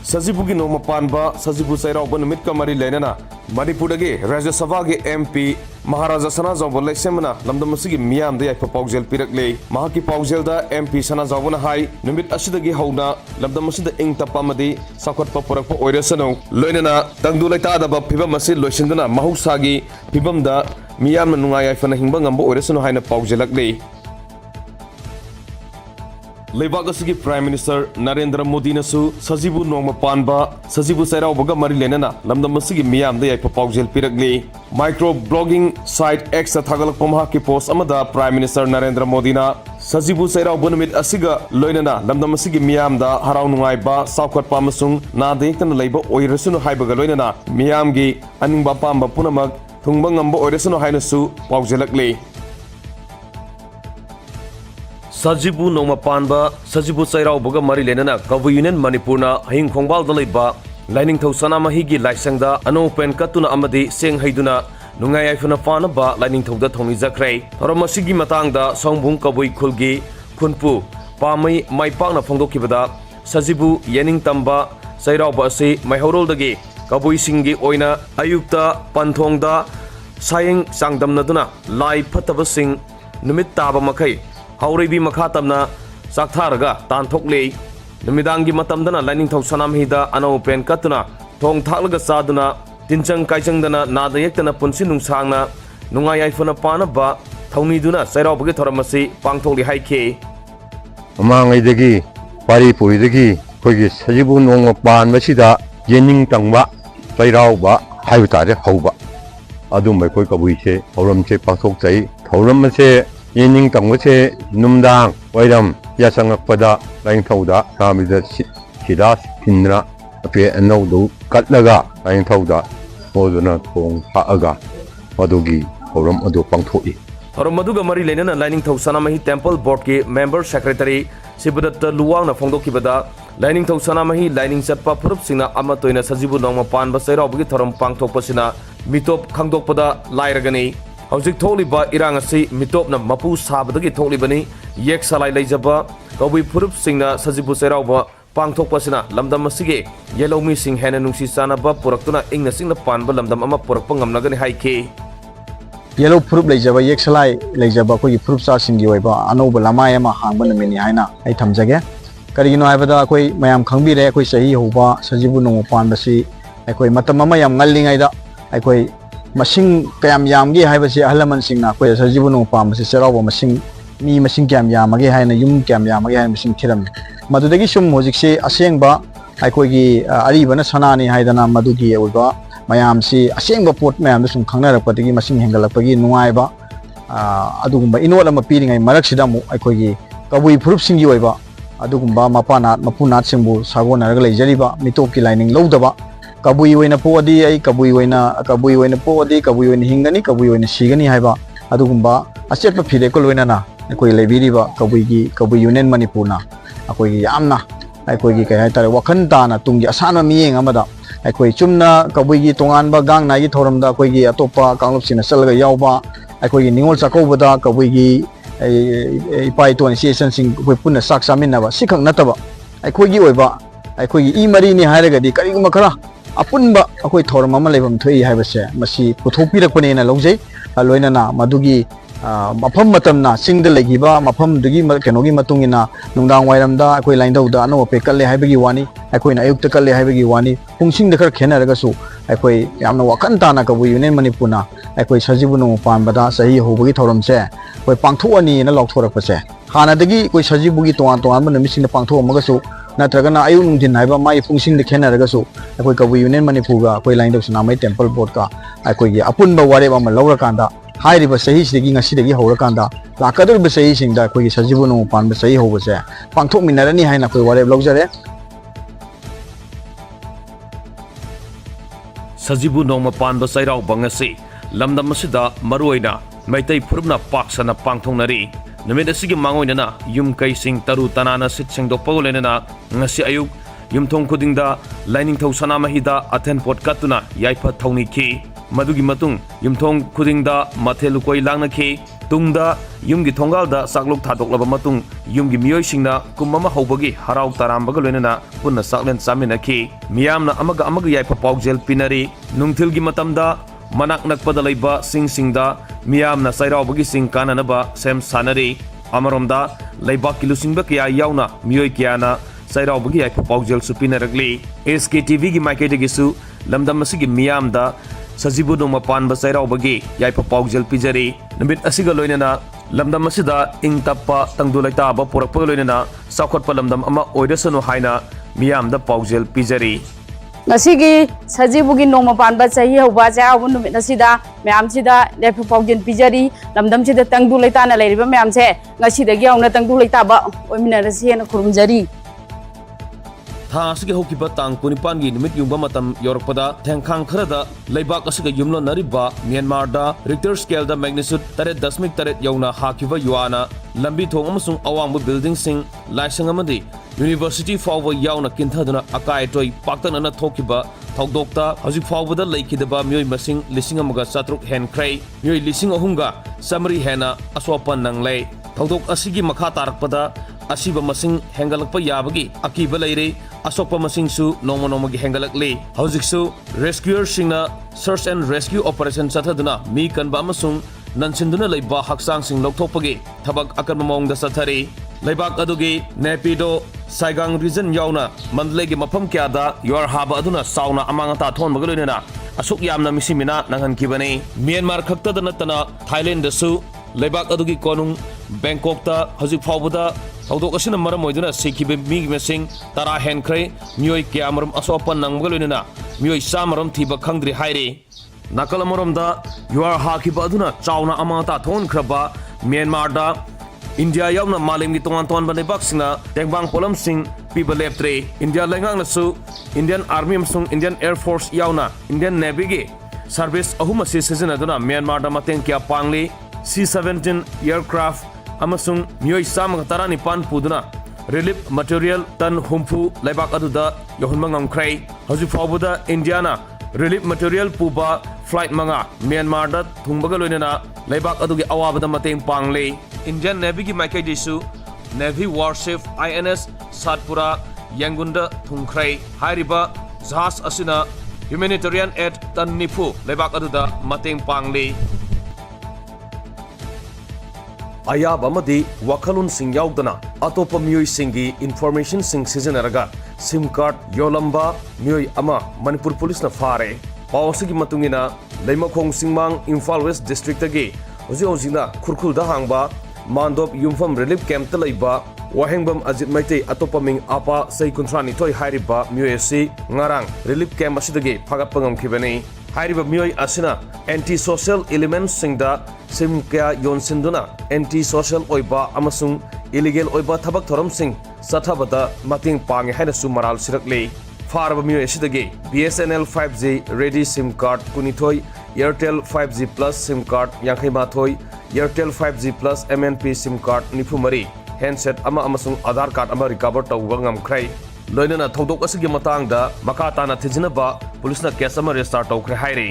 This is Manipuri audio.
Sajibugi Noma Panba, Sajibu Saira Numit Kamari Lenana, Manipuragi, Raja Savagi MP, Maharaja Sanazavole Semana, Lamdamasigi Miam, the Pogel Pirakle, Mahaki Pogzelda, MP Sanazavana High, Numit Ashidagi Hona, Lamdamasida Ingta Pamadi, Sakwat Papurapo Oresano, Lenana, Tangdulata, Piba Masil Loshindana, Mahusagi, Pibamda, Miam Nungai Fanahimbang, Oresano Hina Pogzelakle. Lebagasigi Prime Minister Narendra Modi Nasu, Sajibu Noma Panba, Sajibu Saira Boga Marilenana, Lamdamasigi Miam, the Pogel Piragli, micro blogging site X Tagalak Pomhaki Post Amada, Prime Minister Narendra Modina, Sajibu Saira Bonamit Asiga, Loinana, Lamdamasigi Miam, the Haraunaiba, Southward Pamasung, Nadekan Labor, Oiresunu Hibagaloinana, Miamgi, Animba Pamba Punamag, Tungbangamba Oiresunu Hainasu, Pogzelakli. Sajibu Noma Panba, Sajibu Sairao Boga Marilenana, Kavu Union Manipurna, Hing Kongbal Daliba, Lining Tosana Mahigi Laisangda, Ano Pen Katuna Amadi, Sing Haiduna, Nungai Fana Fanaba, Lining Toda Tony Zakray, Ramasigi Matangda, Songbung Kabui Kulgi, Kunpu, Pamai, My Pana Fongo Kibada, Sajibu, Yening Tamba, Sairao Basi, My Horol Dagi, Kabui Singi Oina, Ayukta, Pantongda, Saying Sangdam Naduna, Lai Patavasing, Numit Taba Makai. Hauribi Makatamna, Saktaraga, Tantokle, Namidangi Matamdana, Lining Tau Sanamhida, Ano Pen Katuna, Tong Talaga Saduna, Tinchang Kaisangdana, Nadayekana Punsinung Sangna, Nungay Fana Panaba, Tauniduna, Sairabagi Toramasi, Pangtoli Haike. Among Idagi, Manipuri, Pugis, Sajibu Noma Pan Masida, Yening Tangba, Sairauba, Hautare Hoba. Adum by Koikabuche, Oramche Pasok, Toramase. Yening Tangwase, Numdang, Waidam, Yasangakpada, Lying Toda, Ramida Sidas, Pindra, appear and no do, Katlaga, Lying Toda, Moduna, Pong, Haaga, Madugi, Oram Adu Pangtoi. Maduga Marilena, Lining Tosanamahi Temple Board Member Secretary, Sibudat Luang, Fondo Kibada, Lining Tosanamahi, Lining Satpa Purupsina, Amatoina, Sajibu Noma Pan, Basera, Gitarum Pangto Pasina, Mitop Kangdopada, Lairagani. Howzik Toliba Irangasi, Mitopna Mapu Sabadagi Tolibani, Yek Salai Lejaba, Kawi Purup Singna, Sajibu Seraba, Pangtok Pasina, Lamdam Masige, Yellow Missing Hananungsi Sanaba, Purakuna, Ingna Sing the Pan, Balamdam Ama Purapangam Nagani Haike. Yellow Purup Lejaba, Yek Salai Lejaba, Purup Singiweba, Anoba Lamayama, Hanban Miniana, Itamzaga. Karino Avada, Mayam Kambire, Sahi Hoba, Sajibu no Panbasi, Matamamayam Naling Ida, Machine Kayam Yamgi, Havasi, Alaman Singna, Sajibu no Pam, Sisera, machine, me machine cam yamagi, and a yum cam yamagi, machine kiram. Madudagishum Moziksi, Asengba, Ikogi, Aribana Sanani, Haidana, Madugi, Uba, Mayam si, Asengba Port Mam, some Kanara Patigi, machine Hangalapagi, Nuaiba, Adumba, in all I'm appealing a Maraxidamu, Ikogi, Kawi Prupsing Ueva, Adumba, Mapana, Mapunat Simbu, Savona, Jariba, Mitoki lining Lodaba. Kabui wena podi ay kabui wena podi kabui wena hingani kabui wena sigani haiba adugumba aset pa phire ko loina na akoi lebiri ba kabui union manipur na akoi yamna akoi gi kai tare wakhan ta na tungi asana miyeng amada akoi chumna kabui gi tongan ba gang na gi thoram da akoi gi atopa kanglop sina salga yawba akoi gi ningol chakau bada kabui gi ipai to association sing koi punna sak samin na ba sikhang nataba akoi gi oiba akoi gi i mari ni hairaga di kari makara Apunba akoi thorma ma lebam thoi haibase masi puthopirakpane na lojai loinana madugi mafam matamna singda legiba mafam dugi kenogi matungina nungdang wairamda akoi line da no pe kalle haibagi wani akoi na ayukta kalle haibagi wani pungsing da khar khena raga su akoi yamna wakan ta na kabu union manipuna akoi sajibu no panbada sahi hobagi thoram se akoi pangthoani na lokthorapase hana dagi akoi sajibu gi toan toan ma namising da pangtho amaga su Natragana Ayun Dinaiba, my function the Canaragasu, I could go Union Manipuga, I line of Sanamai Temple Botka, I could get Apunba whatever my lower kanda, high river says digging a city Horakanda, Lakadar Besaying that Kogi Sajibuno Pan Besay over there. Pangtok Minarani Hina for whatever luxury. Sajibu Noma Pan Basaira Bangasi, Lamda Masida, Maruina, Maitay Purna Paksana Pangtonari. Namidasigi Mangoina, Yum Kaising Taru Tanana Sitsing do Polenana, Nasi Ayuk, Yum Tong Kudinda, Lining Tosanamahida, Aten Pot Katuna, Yaipa Tony Ki, Madugi Matung, Yum Tong Kudinda, Matelukoi Langa Ki, tungda yumgi thongalda sakluk thadoklaba matung yumgi miyoisingna kumama hobagi harau tarambaga loinana punna saklen saminaki miyamna amaga yaipa paujel pinari nungthilgi matamda manak nakpada laiba singda miyamna sairaubagi sing kananaba sem sanari amaromda laiba kilusingba kya yauna miyoi kyana sairaubagi yaipa paujel supinaragli SKTV gi maikaidagisu lamdam asigi miyamda sajibu nongma panba sairaubagi yaipa paujel pijari namit asiga loinana lamdam asida ingtappa tangdulaitaba purakpa loinana sakhotpa lamdam ama oidasanu haina miyamda paujel pijari ngasigi sajibugi nongma panba chahi hoba chaw numit asida myam sida yaipa paujel pijari lamdam sida tangdulaitana leiriba myam se ngasidagi yauna tangdulaitaba oiminarasi hena khurumjari tha asige hokiba tang kunipan gi numit yumba matam yorokpada thengkhang kharada leibak asige yumlo nariba Myanmar da Richter scale da magnitude 8.8 yauna hakiba yuana lambi thong amasung awangbu building sing laisang amadi university fawba yauna kinthaduna akai toy paktanana thokiba thogdokta hajik fawbada leikidaba myoi masing lising amaga satruk hen krai myoi lising ahunga samri hena aswapan nanglei thogdok asigi makha tarakpada asiba masing hengalakpa yabagi akiba leire asokpa masing su nongma hengalakli hojiksu rescuers singna search and rescue operation chathaduna mi kanba amasung nansinduna leiba haksang sing lokthokpagi thabak akan mamong da sathari leibak adugi nepido saigang region yauna mandlegi mafam kyada yor haba aduna sauna amangata thonbaga loinena asuk yamna misimina nanghankibani Myanmar khakta natana Thailand dasu leibak adugi konung Bangkok ta hajik fawbada hawdok asina maram oiduna sikhibe mi mesing tara henkhrai myoi kyamaram asopan nangbaga loinena myoi samaram thiba khangdri hairi nakalamoram da yuar hakiba aduna chauna amata thon khraba Myanmar da India yauna malimgi tongan banebak singa tengbang polam sing piba leptre India lengang nasu Indian Army amsung Indian Air Force yauna Indian Navy gi service ahuma season aduna Myanmar da mateng kya pangli C-17 aircraft amasung myoi samang tarani pan puduna relief material tan humfu leibak aduda yohunmang amkhrai haji fawbuda Indiana relief material puba flight manga Myanmar da thungbaga loinena leibak adugi awabada mateng pangle Indian Navy gi maikai disu Navy warship INS Satpura Yangunda thungkhrai hairiba jahaz asina humanitarian aid tan nifu leibak aduda mateng pangle ayab amadi wakhalun sing yaudana atopa myoi singi information sing sizinaraga sim card yolamba myoi ama Manipur police na fare pawsigi matungina leimakhong singmang Imphal West district agi hojina khurkhulda hangba mandop yumfam relief camp ta leiba wahengbam ajit maitei atopa ming apa sei kuntrani toy hairiba myoi ngarang relief camp asidagi phagatpangam khibani hairiba myoi asina anti social elements singda sim kya yonsinduna anti social oiba amasung illegal oiba thabak thoram sing sathabata mating pange haina sumaral sirakle farba myo esidagi BSNL 5G ready sim card kunithoi Airtel 5G plus sim card yankhai mathoi Airtel 5G plus MNP sim card nifumari handset ama amasung Aadhaar card ama recover tawba ngamkhrai loinana thodok asigi matangda makha tana thijinaba police na case ama register tawkhre hairi